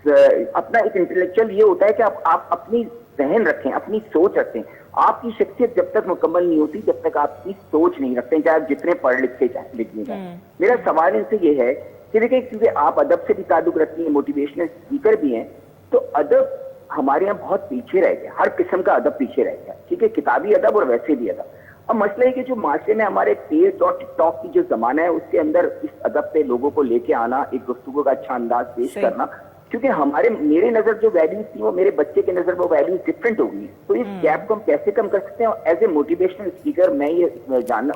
اپنا ایک انٹلیکچوئل یہ ہوتا ہے کہ آپ اپنی ذہن رکھیں، اپنی سوچ رکھیں. آپ کی شخصیت جب تک مکمل نہیں ہوتی جب تک آپ کی سوچ نہیں رکھتے، چاہے آپ جتنے پڑھ لکھے جائیں. میرا سوال ان سے یہ ہے کہ دیکھیں، کیونکہ آپ ادب سے بھی تعلق رکھتی ہیں، موٹیویشنل اسپیکر بھی ہیں، تو ادب ہمارے یہاں بہت پیچھے رہ گیا. ہر قسم کا ادب پیچھے رہ گیا، ٹھیک ہے، کتابی ادب اور ویسے بھی ادب. اب مسئلہ ہے کہ جو معاشرے میں ہمارے تیز اور ٹک ٹاک کی جو زمانہ ہے، اس کے اندر اس ادب پہ لوگوں کو لے کے آنا، ایک گفتگو کا اچھا انداز پیش کرنا، کیونکہ میرے نظر جو ویلیوز تھی وہ میرے بچے کے نظر وہ ویلیوز ڈفرینٹ ہو گئی. تو اس گیپ کو ہم کیسے کم کر سکتے ہیں؟ ایز اے موٹیویشنل اسپیکر میں یہ جاننا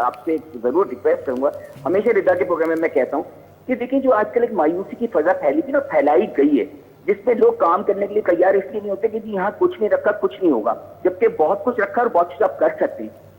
آپ سے ضرور ریکویسٹ کروں گا. ہمیشہ رضا کے پروگرام میں کہتا ہوں کہ دیکھیں، جو آج کل ایک مایوسی کی فضا پھیلی تھی نا، پھیلائی گئی ہے، جس میں لوگ کام کرنے کے لیے تیار اس لیے نہیں ہوتے کہ جی یہاں کچھ نہیں رکھا، کچھ نہیں ہوگا، جبکہ بہت کچھ رکھا اور بہت کچھ آپ کر سکتے ہیں.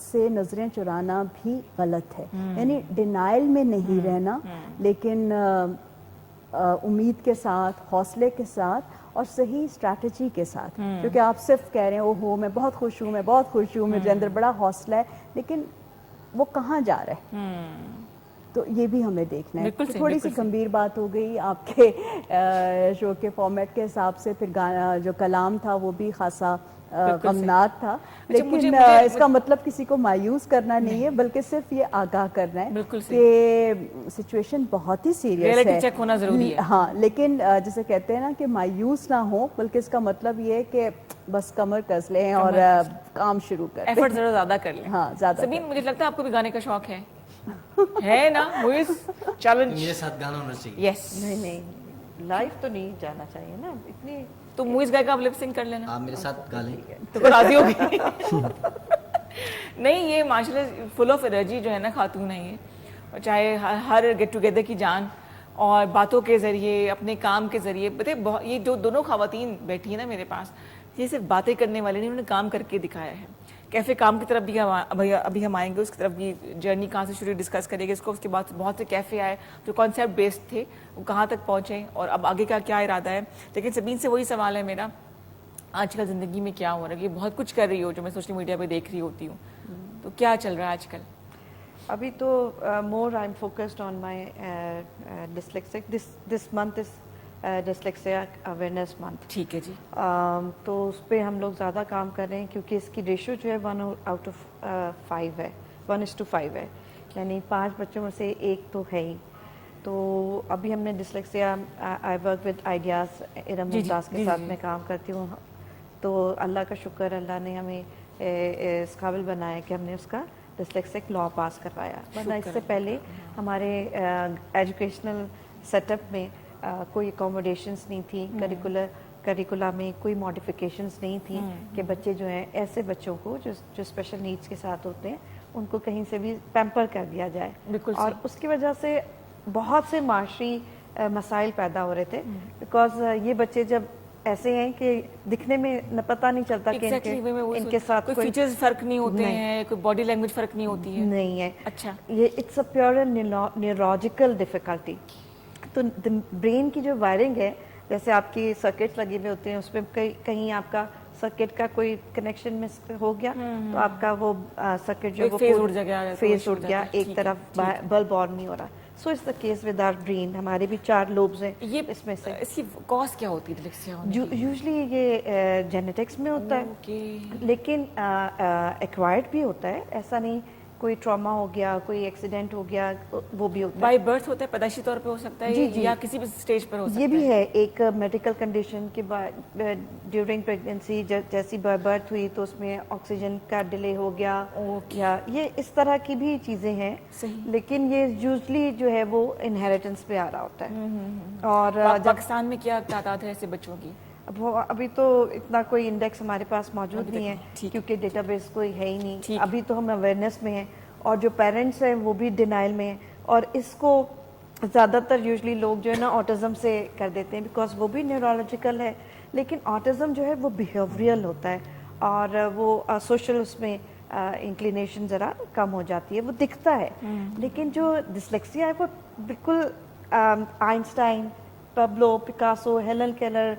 سے نظریں چرانا بھی غلط ہے. یعنی ڈینائل میں نہیں رہنا, لیکن امید کے ساتھ, حوصلے کے ساتھ اور صحیح اسٹریٹجی کے ساتھ. کیونکہ آپ صرف کہہ رہے ہیں اوہو میں بہت خوش ہوں, میں بہت خوش ہوں, میرے اندر بڑا حوصلہ ہے, لیکن وہ کہاں جا رہا ہے؟ تو یہ بھی ہمیں دیکھنا ہے. تھوڑی سی گمبھیر بات ہو گئی آپ کے شو کے فارمیٹ کے حساب سے. پھر گانا جو کلام تھا وہ بھی خاصا غمناک تھا, لیکن اس کا مطلب کسی کو مایوس کرنا نہیں ہے, بلکہ صرف یہ آگاہ کرنا ہے کہ سچویشن بہت ہی سیریس ہے,
چیک ہونا ضروری ہے.
ہاں, لیکن جسے کہتے ہیں نا کہ مایوس نہ ہو, بلکہ اس کا مطلب یہ ہے کہ بس کمر کس لیں اور کام شروع کریں,
ایفرٹ ذرا زیادہ کر لیں.
ہاں زیادہ.
سبین, مجھے لگتا ہے آپ کو بھی گانے کا شوق ہے نا؟ موئز چیلنج
میرے ساتھ گانا ہونا چاہیے.
یس.
نہیں لائف تو نہیں جانا چاہیے نا اتنی.
تو موئز گائے کا آپ لپ سنگ کر لینا.
آپ میرے ساتھ گا لیں
تو راضی ہوگی. نہیں, یہ ماشاءاللہ فل آف انرجی جو ہے نا خاتون ہے یہ, چاہے ہر گیٹ ٹوگیدر کی جان, اور باتوں کے ذریعے, اپنے کام کے ذریعے. یہ جو دونوں خواتین بیٹھی ہیں نا میرے پاس, یہ صرف باتیں کرنے والے نہیں, انہوں نے کام کر کے دکھایا ہے. کیفے کام کی طرف بھی ابھی ہم آئیں گے, اس کی طرف بھی جرنی کہاں سے شروع ڈسکس کریں گے. اس کے بعد بہت سے کیفے آئے جو کانسیپٹ بیسڈ تھے, وہ کہاں تک پہنچے اور اب آگے کا کیا ارادہ ہے. لیکن سبین سے وہی سوال ہے میرا, آج کل زندگی میں کیا ہو رہا ہے؟ یہ بہت کچھ کر رہی ہو جو میں سوشل میڈیا پہ دیکھ رہی ہوتی ہوں, تو کیا چل رہا ہے آج کل؟
ابھی تو more I am focused on my dyslexic. This month is dyslexia awareness month.
ٹھیک ہے جی.
تو اس پہ ہم لوگ زیادہ کام کر رہے ہیں, کیونکہ اس کی ریشو جو ہے 1/5 ہے, 1:5 ہے, یعنی 5 بچوں میں سے ایک تو ہے ہی. تو ابھی ہم نے dyslexia, I work with ideas, Iram Mumtaz کے ساتھ میں کام کرتی ہوں. تو اللہ کا شکر, اللہ نے ہمیں اس قابل بنایا کہ ہم نے اس کا ڈسلیکسک لا پاس کروایا. ورنہ اس سے پہلے ہمارے ایجوکیشنل سیٹ اپ میں کوئی اکوموڈیشنس نہیں تھی, کریکولا میں کوئی ماڈیفیکیشنس نہیں تھی کہ بچے جو ہیں, ایسے بچوں کو جو اسپیشل نیڈس کے ساتھ ہوتے ہیں, ان کو کہیں سے بھی پیمپر کر دیا جائے. اور اس کی وجہ سے بہت سے معاشی مسائل پیدا ہو رہے تھے, بیکاز یہ بچے جب ایسے ہیں کہ دکھنے میں پتہ نہیں چلتا کہ ان کے ساتھ
کوئی فیچرز فرق نہیں ہوتے ہیں, کوئی باڈی لینگویج فرق نہیں ہوتی ہے.
نہیں ہے.
اچھا,
یہ it's a pure neurological difficulty. تو برین کی جو وائرنگ ہے, جیسے آپ کی سرکٹ لگے ہوئے ہوتے ہیں, اس میں کہیں آپ کا سرکٹ کا کوئی کنیکشن مس ہو گیا تو آپ کا وہ سرکٹ جو فیز اڑ گیا, ایک طرف بلب آن نہیں ہو رہا. So is the case with our brain. ہمارے بھی 4 لوبز ہیں.
یہ
اس میں سے
اس کی کاز کیا ہوتی ہے ڈسلیکسیا ہونے کی؟
یوزلی یہ جینیٹکس میں ہوتا ہے, لیکن ایکوائرڈ بھی ہوتا ہے. ایسا نہیں کوئی ٹراما ہو گیا, کوئی ایکسیڈنٹ ہو گیا, وہ بھی ہوتا ہے.
بائی برتھ ہوتا ہے, پیدائشی طور پہ ہو سکتا ہے, یا کسی بھی سٹیج پر ہو سکتا ہے.
یہ بھی ہے ایک میڈیکل کنڈیشن کے بعد ڈیورنگ پریگنینسی, جیسی برتھ ہوئی تو اس میں آکسیجن کا ڈیلے ہو گیا, یا یہ اس طرح کی بھی چیزیں ہیں. لیکن یہ یوزلی جو ہے وہ انہیریٹنس پہ آ رہا ہوتا ہے. اور
پاکستان میں کیا تعداد ہے ایسے بچوں کی؟
ابھی تو اتنا کوئی انڈیکس ہمارے پاس موجود نہیں ہے, کیونکہ ڈیٹا بیس کوئی ہے ہی نہیں. ابھی تو ہم اویئرنیس میں ہیں, اور جو پیرنٹس ہیں وہ بھی ڈینائل میں ہیں. اور اس کو زیادہ تر یوزلی لوگ جو ہے نا آٹزم سے کر دیتے ہیں, بیکاز وہ بھی نیورولوجیکل ہے. لیکن آٹزم جو ہے وہ بیہیویئرل ہوتا ہے, اور وہ سوشل اس میں انکلینیشن ذرا کم ہو جاتی ہے, وہ دکھتا ہے. لیکن جو ڈسلیکسیا ہے وہ بالکل Einstein, Pablo Picasso, Helen Keller,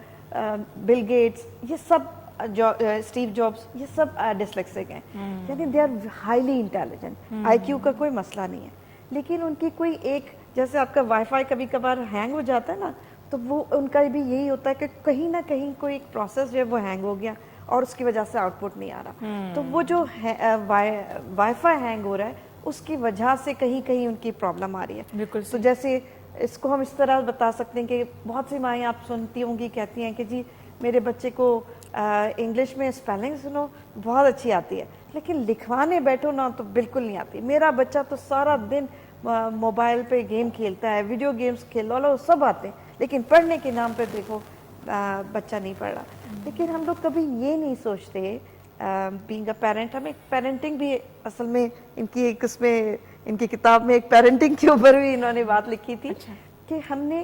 Bill Gates, یہ سب اسٹیو جابس, یہ سب ڈسلیکسک ہیں. یعنی they are highly intelligent. I Q کا کوئی مسئلہ نہیں ہے, لیکن ان کی کوئی ایک, جیسے آپ کا وائی فائی کبھی کبھار ہینگ ہو جاتا ہے نا, تو وہ ان کا بھی یہی ہوتا ہے کہ کہیں نہ کہیں کوئی ایک پروسیس جو ہے وہ ہینگ ہو گیا, اور اس کی وجہ سے آؤٹ پٹ نہیں آ رہا. تو وہ جو وائی فائی ہینگ ہو رہا ہے, اس کی وجہ سے کہیں کہیں ان کی پرابلم آ رہی ہے.
بالکل.
تو جیسے اس کو ہم اس طرح بتا سکتے ہیں کہ بہت سی مائیں آپ سنتی ہوں گی کہتی ہیں کہ جی میرے بچے کو انگلش میں اسپیلنگ سنو بہت اچھی آتی ہے, لیکن لکھوانے بیٹھو نا تو بالکل نہیں آتی. میرا بچہ تو سارا دن موبائل پہ گیم کھیلتا ہے, ویڈیو گیمز کھیل لو, سب آتے ہیں, لیکن پڑھنے کے نام پہ دیکھو بچہ نہیں پڑھ رہا. لیکن ہم لوگ کبھی یہ نہیں سوچتے, بینگ اے پیرنٹ, ہمیں پیرنٹنگ بھی اصل میں ان کی ایک اس میں ان کی کتاب میں ایک پیرنٹنگ کے اوپر بھی انہوں نے بات لکھی تھی کہ ہم نے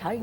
time.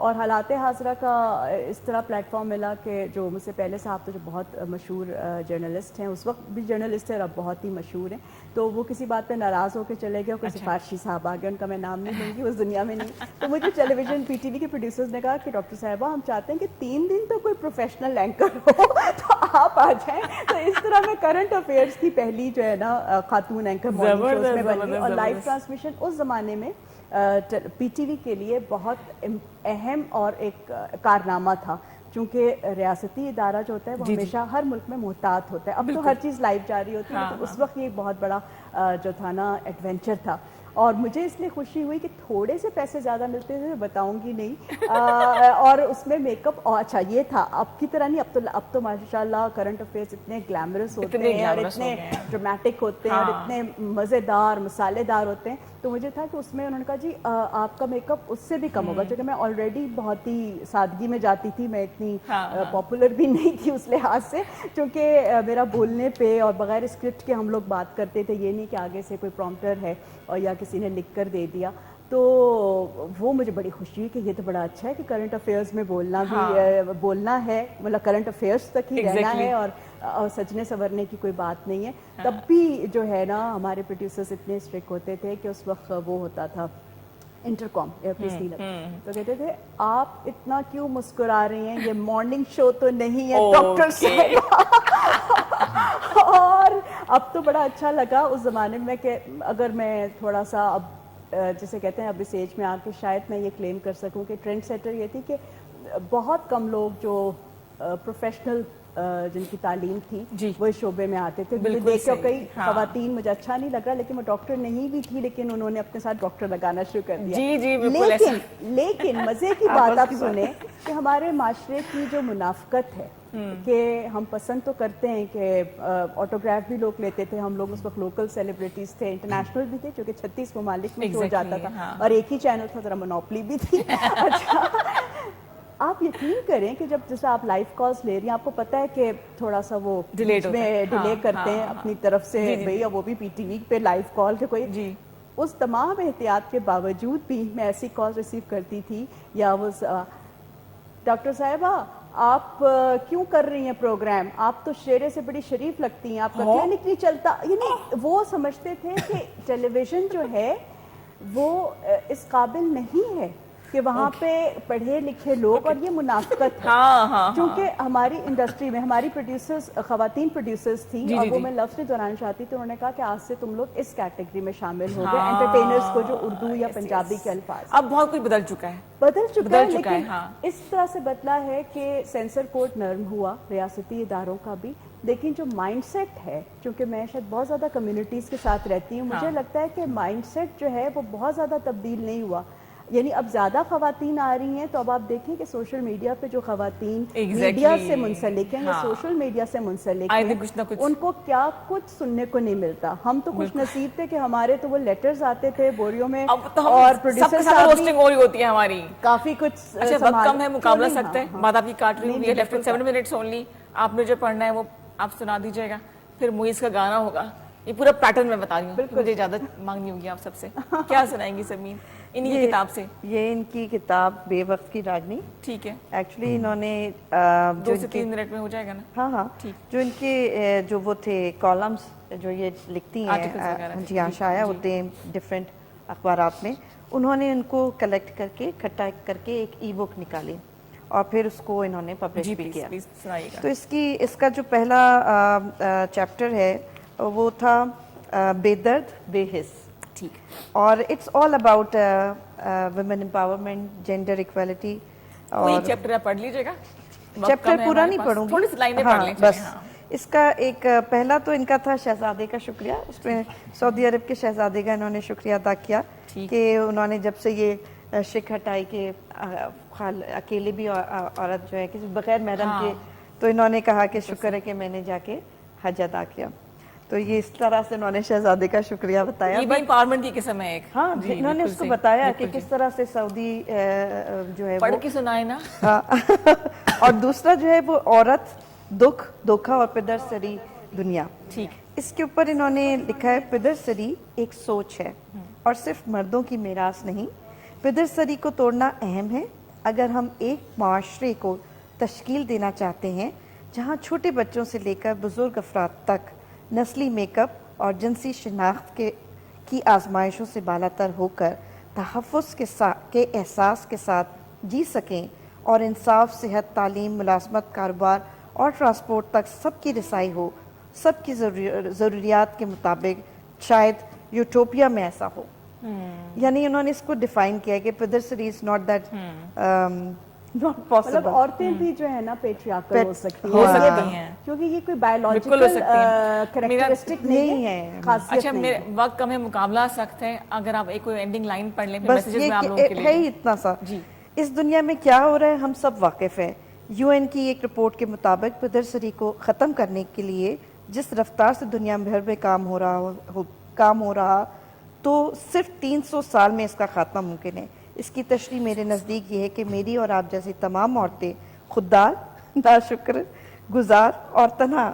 اور حالات حاضرہ کا اس طرح پلیٹ فارم ملا کہ جو مجھ سے پہلے صاحب تو جو بہت مشہور جرنلسٹ ہیں، اس وقت بھی جرنلسٹ ہیں اور اب بہت ہی مشہور ہیں، تو وہ کسی بات پہ ناراض ہو کے چلے گئے، کوئی سفارشی صاحب آ گئے، ان کا میں نام نہیں لوں گی، اس دنیا میں نہیں، تو مجھے ٹیلی ویژن پی ٹی وی کے پروڈیوسرز نے کہا کہ ڈاکٹر صاحبہ ہم چاہتے ہیں کہ 3 دن تو کوئی پروفیشنل اینکر ہو تو آپ آ جائیں. تو اس طرح میں کرنٹ افیئرس کی پہلی جو ہے نا خاتون اینکر مارننگ شوز میں بن گئی. اور لائیو ٹرانسمیشن اس زمانے میں پی ٹی وی کے لیے بہت اہم اور ایک کارنامہ تھا، چونکہ ریاستی ادارہ جو ہوتا ہے وہ ہمیشہ ہر ملک میں محتاط ہوتا ہے. اب تو ہر چیز لائیو جاری ہوتی ہے، لیکن اس وقت یہ بہت بڑا جو تھا نا ایڈونچر تھا. اور مجھے اس لیے خوشی ہوئی کہ تھوڑے سے پیسے زیادہ ملتے تھے، بتاؤں گی نہیں، اور اس میں میک اپ اچھا یہ تھا، اب کی طرح نہیں. اب تو ماشاءاللہ کرنٹ افیئرس اتنے گلیمرس ہوتے ہیں اور اتنے ڈرامیٹک ہوتے ہیں اور اتنے مزیدار مسالے دار ہوتے ہیں. تو مجھے تھا کہ اس میں انہوں نے کہا جی آپ کا میک اپ اس سے بھی کم ہوگا، کیونکہ میں آلریڈی بہت ہی سادگی میں جاتی تھی، میں اتنی پاپولر بھی نہیں تھی اس لحاظ سے، چونکہ میرا بولنے پہ اور بغیر اسکرپٹ کے ہم لوگ بات کرتے تھے، یہ نہیں کہ آگے سے کوئی پرومپٹر ہے اور یا کسی نے لکھ کر دے دیا. تو وہ مجھے بڑی خوشی ہوئی کہ یہ تو بڑا اچھا ہے کہ کرنٹ افیئرس میں بولنا بھی بولنا ہے، مطلب کرنٹ افیئرس تک ہی رہنا ہے اور سجنے سنورنے کی کوئی بات نہیں ہے. تب بھی جو ہے نا ہمارے پروڈیوسرز اتنے اسٹرکٹ ہوتے تھے کہ اس وقت وہ ہوتا تھا انٹرکام ایئر پیس نہیں لگتا، تو کہتے تھے آپ اتنا کیوں مسکرا رہی ہیں، یہ مارننگ شو تو نہیں ہے ڈاکٹر صاحب. اور اب تو بڑا اچھا لگا اس زمانے میں کہ اگر میں تھوڑا سا اب جسے کہتے ہیں اب اس ایج میں آ کے شاید میں یہ کلیم کر سکوں کہ ٹرینڈ سیٹر یہ تھی کہ بہت کم لوگ جو پروفیشنل جن کی تعلیم تھی وہ اس شعبے میں آتے تھے. مجھے دیکھ کے کئی خواتین مجھے اچھا نہیں لگا، لیکن وہ ڈاکٹر نہیں بھی تھی، لیکن انہوں نے اپنے ساتھ ڈاکٹر لگانا شروع کر دیا. لیکن مزے کی بات آپ سنیں کہ ہمارے معاشرے کی جو منافقت ہے کہ ہم پسند تو کرتے ہیں کہ آٹوگراف بھی لوگ لیتے تھے. ہم لوگ اس وقت لوکل سیلیبریٹیز تھے، انٹرنیشنل بھی تھے، چونکہ 36 ممالک میں شو جاتا تھا اور ایک ہی چینل تھا، ذرا مونوپلی بھی تھی. اچھا آپ یقین کریں کہ جب جیسے آپ لائیو کالز لے رہی ہیں، آپ کو پتہ ہے کہ تھوڑا سا وہ ڈیلے کرتے ہیں اپنی طرف سے، بھئی وہ بھی پی ٹی وی پہ لائیو کال کے کوئی. اس تمام احتیاط کے باوجود بھی میں ایسی کال ریسیو کرتی تھی یا وہ ڈاکٹر صاحبہ آپ کیوں کر رہی ہیں پروگرام، آپ تو شیرے سے بڑی شریف لگتی ہیں، آپ کا کلینک نہیں چلتا. یعنی وہ سمجھتے تھے کہ ٹیلی ویژن جو ہے وہ اس قابل نہیں ہے کہ وہاں پہ پڑھے لکھے لوگ، اور یہ منافقت ہے. چونکہ ہماری انڈسٹری میں ہماری پروڈیوسرز خواتین پروڈیوسرز تھیں، اور وہ میں لفظ نہیں دہرانا چاہتی، تو انہوں نے کہا کہ آج سے تم لوگ اس کیٹیگری میں شامل ہو گئے انٹرٹینرز کو جو اردو یا پنجابی کے الفاظ.
اب بہت کچھ بدل چکا ہے
لیکن اس طرح سے بدلا ہے کہ سینسر کوڈ نرم ہوا ریاستی اداروں کا بھی، لیکن جو مائنڈ سیٹ ہے، چونکہ میں شاید بہت زیادہ کمیونٹیز کے ساتھ رہتی ہوں، مجھے لگتا ہے کہ مائنڈ سیٹ جو ہے وہ بہت زیادہ تبدیل نہیں ہوا. یعنی اب زیادہ خواتین آ رہی ہیں، تو اب آپ دیکھیں کہ سوشل میڈیا پہ جو خواتین میڈیا سے منسلک ہیں یا سوشل میڈیا سے منسلک ہیں، ان کو کیا کچھ سننے کو نہیں ملتا. ہم تو خوش نصیب تھے کہ ہمارے تو وہ لیٹرز آتے تھے بوریوں میں، اور پروڈیوسر
ہوتی ہے ہماری
کافی کچھ.
وقت کم ہے، مقابلہ سکتے ہیں، بات آپ کی کاٹ رہی ہے، لیفٹ 7 منٹس اونلی. آپ نے جو پڑھنا ہے وہ آپ سنا دیجیے گا، پھر موئیز کا گانا ہوگا. یہ پورا پیٹرن میں بتا رہی ہوں، مجھے اجازت مانگنی ہوگی آپ سب سے. کیا سنائیں گی سمین انہی کی کتاب سے؟
یہ ان کی کتاب بے وقت کی راگنی.
ٹھیک ہے.
ایکچولی انہوں نے
2 سے 3 منٹ میں ہو جائے گا نا؟
ہاں جو ان کے جو وہ تھے کالمز جو یہ لکھتی ہیں، جی ہاں، شائع ہوتے ہیں ڈفرینٹ اخبارات میں، انہوں نے ان کو کلیکٹ کر کے اکٹھا کر کے ایک ای بک نکالی اور پھر اس کو انہوں نے پبلش بھی کیا. تو اس کا جو پہلا چیپٹر ہے وہ تھا بے درد بے حس.
ٹھیک.
اور it's all about women empowerment, gender equality.
کوئی چیپٹر آپ پڑھ لیجیے گا.
چیپٹر پورا نہیں پڑھوں گی،
تھوڑی سی لائنیں پڑھ لیں
بس. اس کا ایک پہلا تو ان کا تھا شہزادے کا شکریہ. اس میں سعودی عرب کے شہزادے کا انہوں نے شکریہ ادا کیا کہ انہوں نے جب سے یہ شک ہٹائی کہ اکیلے بھی عورت جو ہے کسی بغیر محرم کے، تو انہوں نے کہا کہ شکر ہے کہ میں نے جا کے حج ادا کیا. تو یہ اس طرح سے انہوں نے شہزادے کا شکریہ بتایا.
یہ بھی امپاورمنٹ کی قسم ہے ایک.
ہاں انہوں نے اس کو بتایا کہ کس طرح سے سعودی جو ہے
پڑھ کے سنائے نا.
اور دوسرا جو ہے وہ عورت، دکھ، دھوکا اور پدر سری دنیا.
ٹھیک.
اس کے اوپر انہوں نے لکھا ہے پدر سری ایک سوچ ہے اور صرف مردوں کی میراث نہیں. پدر سری کو توڑنا اہم ہے اگر ہم ایک معاشرے کو تشکیل دینا چاہتے ہیں جہاں چھوٹے بچوں سے لے کر بزرگ افراد تک نسلی میک اپ اور جنسی شناخت کی آزمائشوں سے بالاتر ہو کر تحفظ کے احساس کے ساتھ جی سکیں اور انصاف، صحت، تعلیم، ملازمت، کاروبار اور ٹرانسپورٹ تک سب کی رسائی ہو، سب کی ضروریات کے مطابق، شاید یوٹوپیا میں ایسا ہو. یعنی انہوں نے اس کو ڈیفائن کیا کہ پیدرسری از ناٹ دیٹ ناٹ
مطلب
پاسبل.
عورتیں بھی جو ہے نا پیٹریارکل ہو سکتی
ہو
ہیں
سکتی ہیں،
کیونکہ یہ کوئی
بالکل ہو
بایولوجیکل
سکتی ہیں.
کریکٹرسٹک نہیں ہے، خاصیت
اچھا
نہیں
میرے
ہے.
وقت کم ہے، مقابلہ سخت ہے، اگر آپ ایک کوئی اینڈنگ لائن پڑھ لیں پھر
بس
میسیجز
یہ
میں آپ لوگوں کے
کہ ہے
لیے.
ہی اتنا سا.
جی
اس دنیا میں کیا ہو رہا ہے ہم سب واقف ہیں. یو این کی ایک رپورٹ کے مطابق پیدرسری کو ختم کرنے کے لیے جس رفتار سے دنیا بھر میں کام ہو رہا تو صرف 300 سال میں اس کا خاتمہ ممکن ہے. اس کی تشریح میرے نزدیک یہ ہے کہ میری اور آپ جیسی تمام عورتیں خوددار، ناشکر گزار اور تنہا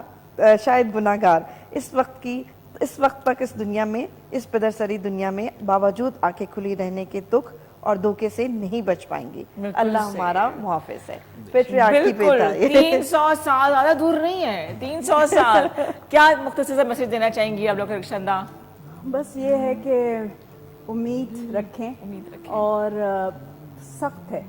شاید گناہگار اس وقت تک اس دنیا میں، اس پیدرسری دنیا میں باوجود آنکھیں کھلی رہنے کے دکھ اور دھوکے سے نہیں بچ پائیں گی. اللہ ہمارا محافظ ہے. پیٹریارکی
بالکل.
پہ
300 سال زیادہ دور نہیں ہے، 300 سال. کیا مختصر میسج دینا چاہیں گی آپ لوگ رخشندہ؟
بس یہ ہے کہ امید رکھیں اور سخت ہے،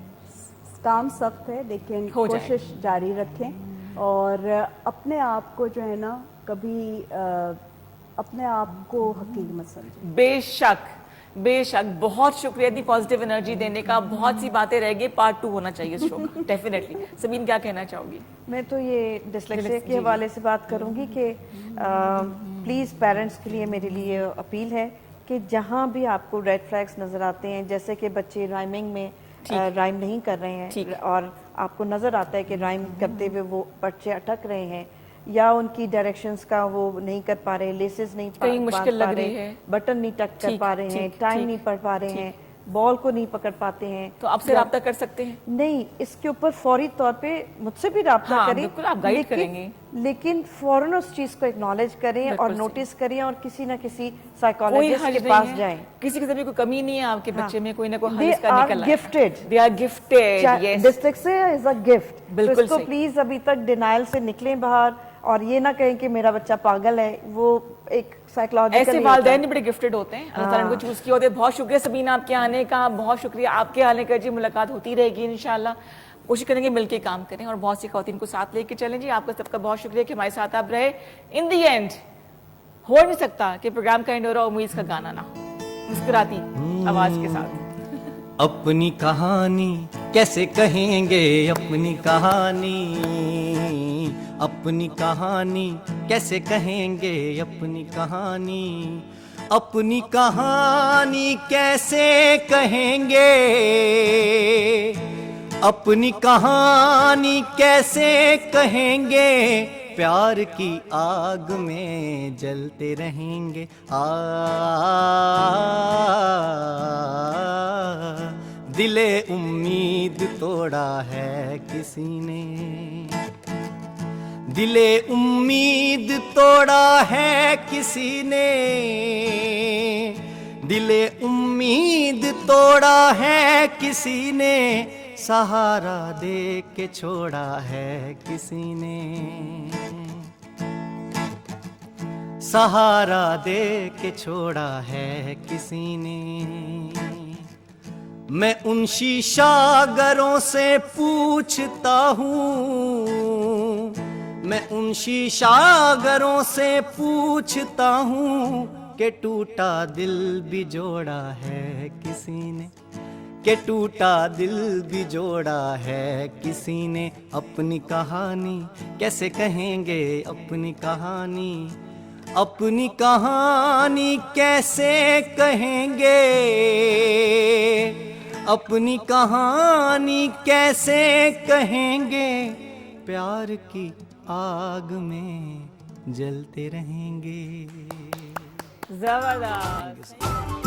کام سخت ہے لیکن کوشش جاری رکھیں اور اپنے آپ کو جو ہے نا کبھی اپنے آپ کو حقیر مت سمجھیں.
بے شک بے شک. بہت شکریہ اتنی پازیٹیو انرجی دینے کا. بہت سی باتیں رہ گئی، پارٹ 2 ہونا چاہیے اس شو کا ڈیفینیٹلی. سبین کیا کہنا چاہو گی؟
میں تو یہ ڈسلیکسیا کے حوالے سے بات کروں گی کہ پلیز پیرنٹس کے لیے میرے لیے اپیل ہے کہ جہاں بھی آپ کو ریڈ فلیگز نظر آتے ہیں، جیسے کہ بچے رائمنگ میں رائم نہیں کر رہے ہیں اور آپ کو نظر آتا ہے کہ رائم کرتے ہوئے وہ بچے اٹک رہے ہیں یا ان کی ڈائریکشنز کا وہ نہیں کر پا رہے، لیسز نہیں
مشکل لگ رہی ہے،
بٹن نہیں ٹک کر پا رہے ہیں، ٹائم نہیں پڑھ پا رہے ہیں، بال کو نہیں پکڑ پاتے ہیں،
تو آپ سے رابطہ کر سکتے ہیں.
نہیں اس کے اوپر فوری طور پہ مجھ سے بھی رابطہ کریں.
بالکل آپ گائیڈ کریں گے،
لیکن فوراً اس چیز کو اکنالج کریں اور نوٹس کریں اور کسی نہ کسی سائیکالوجسٹ کے پاس جائیں.
کسی قسم کی کوئی کمی نہیں ہے آپ کے بچے میں، کوئی نہ کوئی حل اس کا نکل
آئے.
They are gifted. Yes.
Dyslexia is a gift.
بالکل
اس کو پلیز ابھی تک ڈینائل سے نکلیں باہر اور یہ نہ کہیں کہ میرا بچہ پاگل ہے. وہ ایک سائیکولوجیکل
ایسے والدین بھی بڑے گفٹڈ ہوتے ہیں، اللہ تعالیٰ نے کو چوز کیا ہوتے ہیں. بہت شکریہ سبین آپ کے آنے کا، بہت شکریہ آپ کے آنے کا. جی ملاقات ہوتی رہے گی انشاءاللہ. کوشش کریں گے مل کے کام کریں اور بہت سی خواتین کو ساتھ لے کے چلیں. جی آپ کا سب کا بہت شکریہ کہ ہمارے ساتھ آپ رہے. ان دی اینڈ ہو نہیں سکتا کہ پروگرام کا اینڈ ہو رہا امید کا گانا نہ ہو مسکراتی آواز کے ساتھ.
اپنی کہانی کیسے کہیں گے، اپنی کہانی، اپنی کہانی کیسے کہیں گے، اپنی کہانی، اپنی کہانی کیسے کہیں گے، اپنی کہانی کیسے کہیں گے، پیار کی آگ میں جلتے رہیں گے. دل امید توڑا ہے کسی نے، دل امید توڑا ہے کسی نے، دل امید توڑا ہے کسی نے، سہارا دے کے چھوڑا ہے کسی نے، سہارا دے کے چھوڑا ہے کسی نے. میں ان شیشہ گروں سے پوچھتا ہوں، میں ان شیشہ گروں سے پوچھتا ہوں کہ ٹوٹا دل بھی جوڑا ہے کسی نے، کہ ٹوٹا دل بھی جوڑا ہے کسی نے. اپنی کہانی کیسے کہیں گے، اپنی کہانی، اپنی کہانی کیسے کہیں گے، اپنی کہانی کیسے کہیں گے، پیار کی آگ میں جلتے رہیں گے.
زبردست.